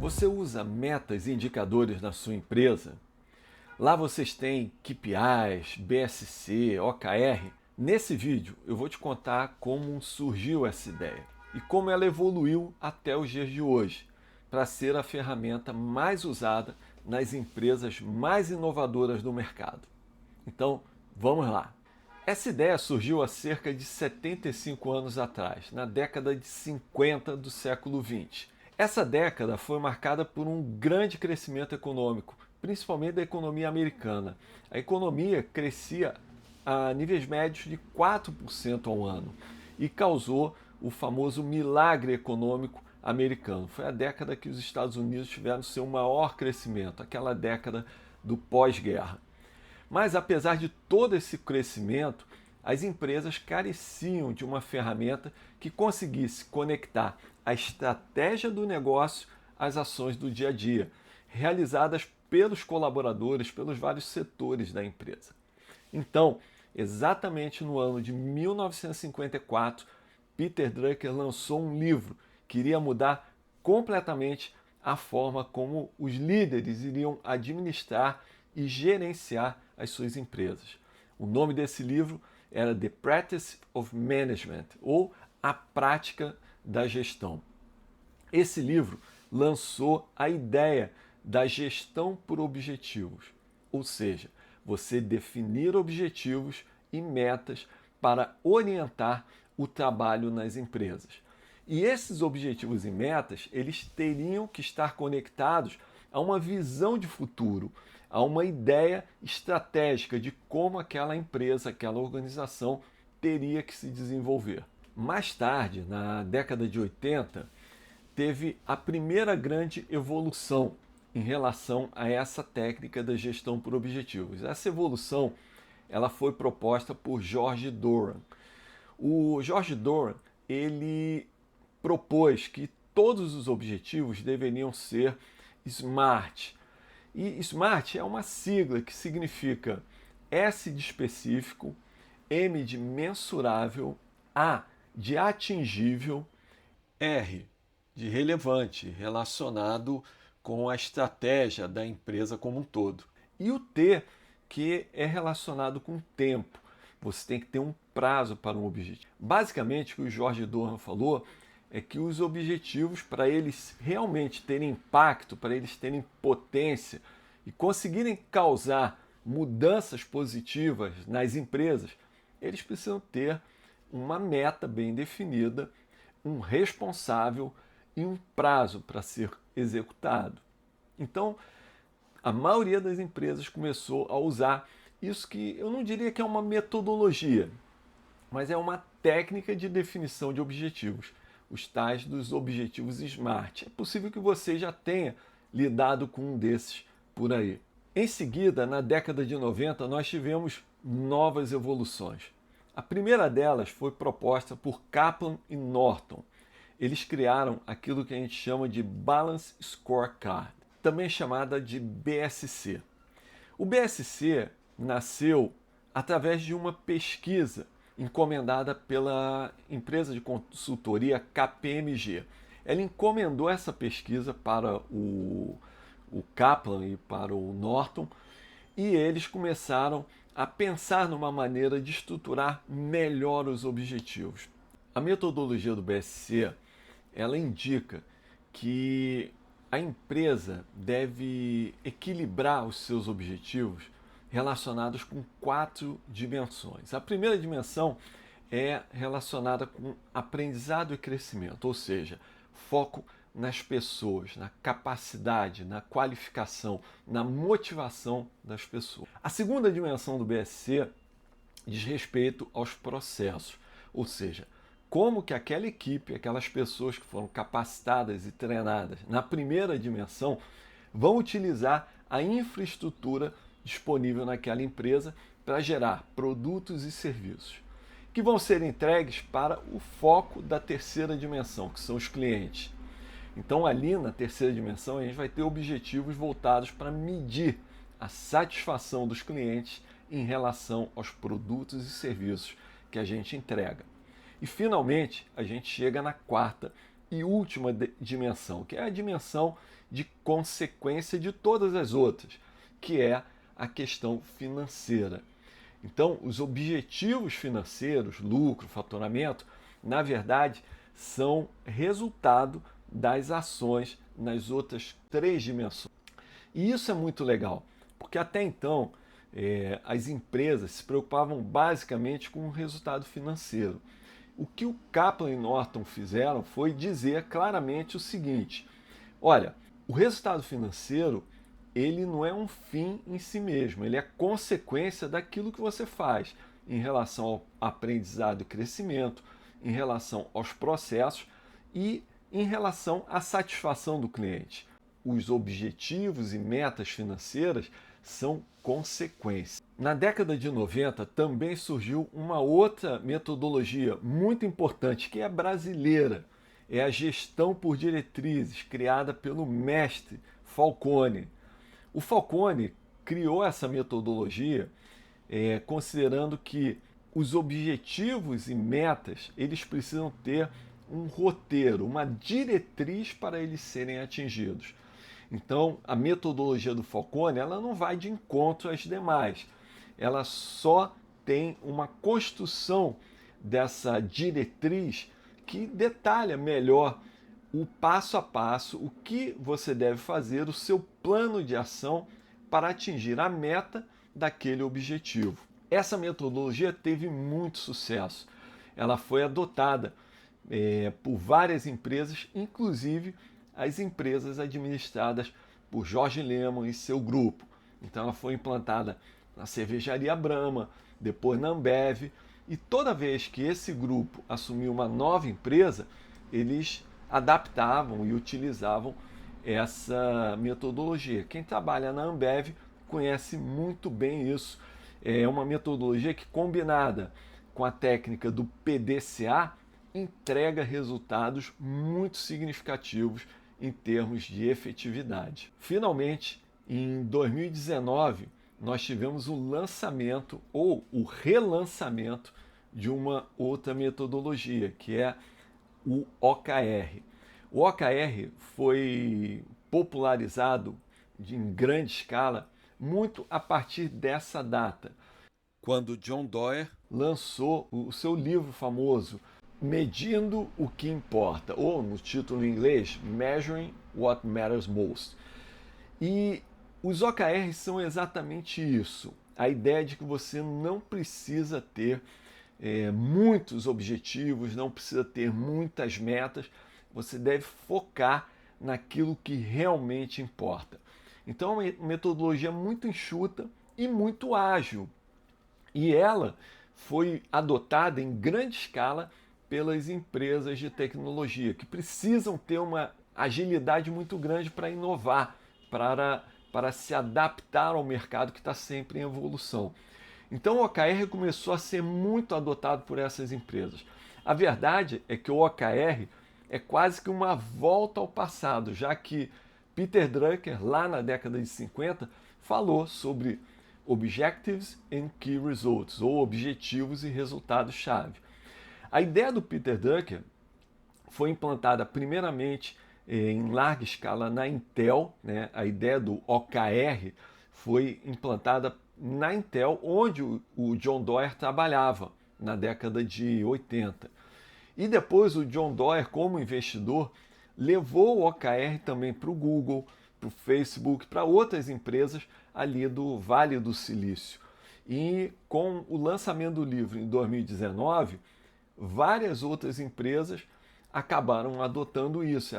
Você usa metas e indicadores na sua empresa? Lá vocês têm KPIs, BSC, OKR. Nesse vídeo eu vou te contar como surgiu essa ideia e como ela evoluiu até os dias de hoje para ser a ferramenta mais usada nas empresas mais inovadoras do mercado. Então, vamos lá. Essa ideia surgiu há cerca de 75 anos atrás, na década de 50 do século 20. Essa década foi marcada por um grande crescimento econômico, principalmente da economia americana. A economia crescia a níveis médios de 4% ao ano e causou o famoso milagre econômico americano. Foi a década que os Estados Unidos tiveram seu maior crescimento, aquela década do pós-guerra. Mas apesar de todo esse crescimento, as empresas careciam de uma ferramenta que conseguisse conectar a estratégia do negócio às ações do dia a dia, realizadas pelos colaboradores, pelos vários setores da empresa. Então, exatamente no ano de 1954, Peter Drucker lançou um livro que iria mudar completamente a forma como os líderes iriam administrar e gerenciar as suas empresas. O nome desse livro era The Practice of Management, ou A Prática da Gestão. Esse livro lançou a ideia da gestão por objetivos, ou seja, você definir objetivos e metas para orientar o trabalho nas empresas. E esses objetivos e metas, eles teriam que estar conectados a uma visão de futuro, a uma ideia estratégica de como aquela empresa, aquela organização teria que se desenvolver. Mais tarde, na década de 80, teve a primeira grande evolução em relação a essa técnica da gestão por objetivos. Essa evolução ela foi proposta por George Doran. O George Doran ele propôs que todos os objetivos deveriam ser SMART. E SMART é uma sigla que significa S de específico, M de mensurável, A de atingível, R de relevante, relacionado com a estratégia da empresa como um todo. E o T, que é relacionado com o tempo. Você tem que ter um prazo para um objetivo. Basicamente, o que o George Doran falou é que os objetivos, para eles realmente terem impacto, para eles terem potência e conseguirem causar mudanças positivas nas empresas, eles precisam ter uma meta bem definida, um responsável e um prazo para ser executado. Então, a maioria das empresas começou a usar isso que eu não diria que é uma metodologia, mas é uma técnica de definição de objetivos, os tais dos objetivos SMART. É possível que você já tenha lidado com um desses por aí. Em seguida, na década de 90, nós tivemos novas evoluções. A primeira delas foi proposta por Kaplan e Norton. Eles criaram aquilo que a gente chama de Balance Scorecard, também chamada de BSC. O BSC nasceu através de uma pesquisa encomendada pela empresa de consultoria KPMG. Ela encomendou essa pesquisa para o Kaplan e para o Norton e eles começaram a pensar numa maneira de estruturar melhor os objetivos. A metodologia do BSC ela indica que a empresa deve equilibrar os seus objetivos relacionados com 4 dimensões. A primeira dimensão é relacionada com aprendizado e crescimento, ou seja, foco nas pessoas, na capacidade, na qualificação, na motivação das pessoas. A segunda dimensão do BSC diz respeito aos processos, ou seja, como que aquela equipe, aquelas pessoas que foram capacitadas e treinadas na primeira dimensão vão utilizar a infraestrutura disponível naquela empresa para gerar produtos e serviços que vão ser entregues para o foco da terceira dimensão, que são os clientes. Então ali na terceira dimensão a gente vai ter objetivos voltados para medir a satisfação dos clientes em relação aos produtos e serviços que a gente entrega. E finalmente a gente chega na quarta e última dimensão, que é a dimensão de consequência de todas as outras, que é a questão financeira. Então, os objetivos financeiros, lucro, faturamento, na verdade, são resultado das ações nas outras três dimensões. E isso é muito legal, porque até então as empresas se preocupavam basicamente com o resultado financeiro. O que o Kaplan e Norton fizeram foi dizer claramente o seguinte: olha, o resultado financeiro ele não é um fim em si mesmo, ele é consequência daquilo que você faz em relação ao aprendizado e crescimento, em relação aos processos e em relação à satisfação do cliente. Os objetivos e metas financeiras são consequências. Na década de 90 também surgiu uma outra metodologia muito importante que é brasileira. É a gestão por diretrizes, criada pelo mestre Falcone. O Falcone criou essa metodologia considerando que os objetivos e metas eles precisam ter um roteiro, uma diretriz para eles serem atingidos. Então, a metodologia do Falcone ela não vai de encontro às demais. Ela só tem uma construção dessa diretriz que detalha melhor o passo a passo, o que você deve fazer, o seu plano de ação para atingir a meta daquele objetivo. Essa metodologia teve muito sucesso. Ela foi adotada por várias empresas, inclusive as empresas administradas por Jorge Lemann e seu grupo. Então ela foi implantada na cervejaria Brahma, depois na Ambev, e toda vez que esse grupo assumiu uma nova empresa, eles adaptavam e utilizavam essa metodologia. Quem trabalha na Ambev conhece muito bem isso. É uma metodologia que, combinada com a técnica do PDCA, entrega resultados muito significativos em termos de efetividade. Finalmente, em 2019, nós tivemos o lançamento ou o relançamento de uma outra metodologia, que é o OKR. O OKR foi popularizado em grande escala muito a partir dessa data, quando John Doerr lançou o seu livro famoso Medindo o que Importa, ou no título em inglês, Measuring What Matters Most. E os OKRs são exatamente isso, a ideia de que você não precisa ter muitos objetivos, não precisa ter muitas metas, você deve focar naquilo que realmente importa. Então é uma metodologia muito enxuta e muito ágil. E ela foi adotada em grande escala pelas empresas de tecnologia, que precisam ter uma agilidade muito grande para inovar, para se adaptar ao mercado que está sempre em evolução. Então o OKR começou a ser muito adotado por essas empresas. A verdade é que o OKR é quase que uma volta ao passado, já que Peter Drucker, lá na década de 50, falou sobre Objectives and Key Results, ou objetivos e resultados-chave. A ideia do Peter Drucker foi implantada primeiramente em larga escala na Intel, né? A ideia do OKR foi implantada na Intel, onde o John Doerr trabalhava na década de 80. E depois o John Doerr, como investidor, levou o OKR também para o Google, para o Facebook, para outras empresas ali do Vale do Silício. E com o lançamento do livro em 2019, várias outras empresas acabaram adotando isso.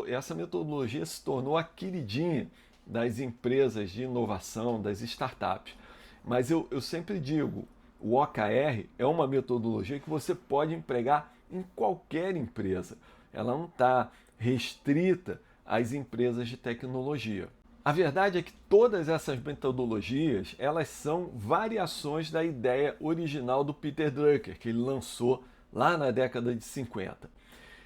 Essa metodologia se tornou a queridinha das empresas de inovação, das startups. Mas eu sempre digo, o OKR é uma metodologia que você pode empregar em qualquer empresa. Ela não está restrita às empresas de tecnologia. A verdade é que todas essas metodologias elas são variações da ideia original do Peter Drucker, que ele lançou lá na década de 50.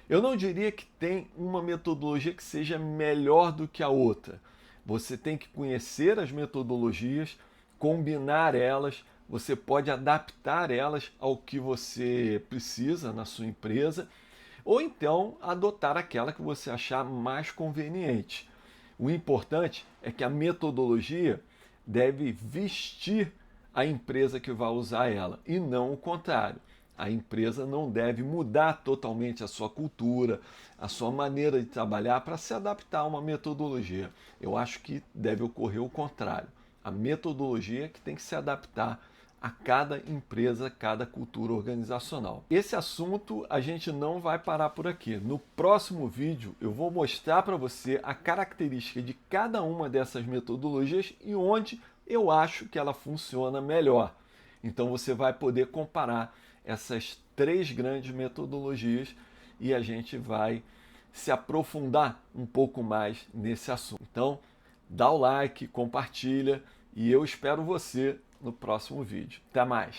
Eu não diria que tem uma metodologia que seja melhor do que a outra. Você tem que conhecer as metodologias, combinar elas, você pode adaptar elas ao que você precisa na sua empresa, ou então adotar aquela que você achar mais conveniente. O importante é que a metodologia deve vestir a empresa que vai usar ela e não o contrário. A empresa não deve mudar totalmente a sua cultura, a sua maneira de trabalhar para se adaptar a uma metodologia. Eu acho que deve ocorrer o contrário. A metodologia que tem que se adaptar a cada empresa, a cada cultura organizacional. Esse assunto a gente não vai parar por aqui. No próximo vídeo eu vou mostrar para você a característica de cada uma dessas metodologias e onde eu acho que ela funciona melhor. Então você vai poder comparar essas três grandes metodologias e a gente vai se aprofundar um pouco mais nesse assunto. Então, dá o like, compartilha e eu espero você no próximo vídeo. Até mais!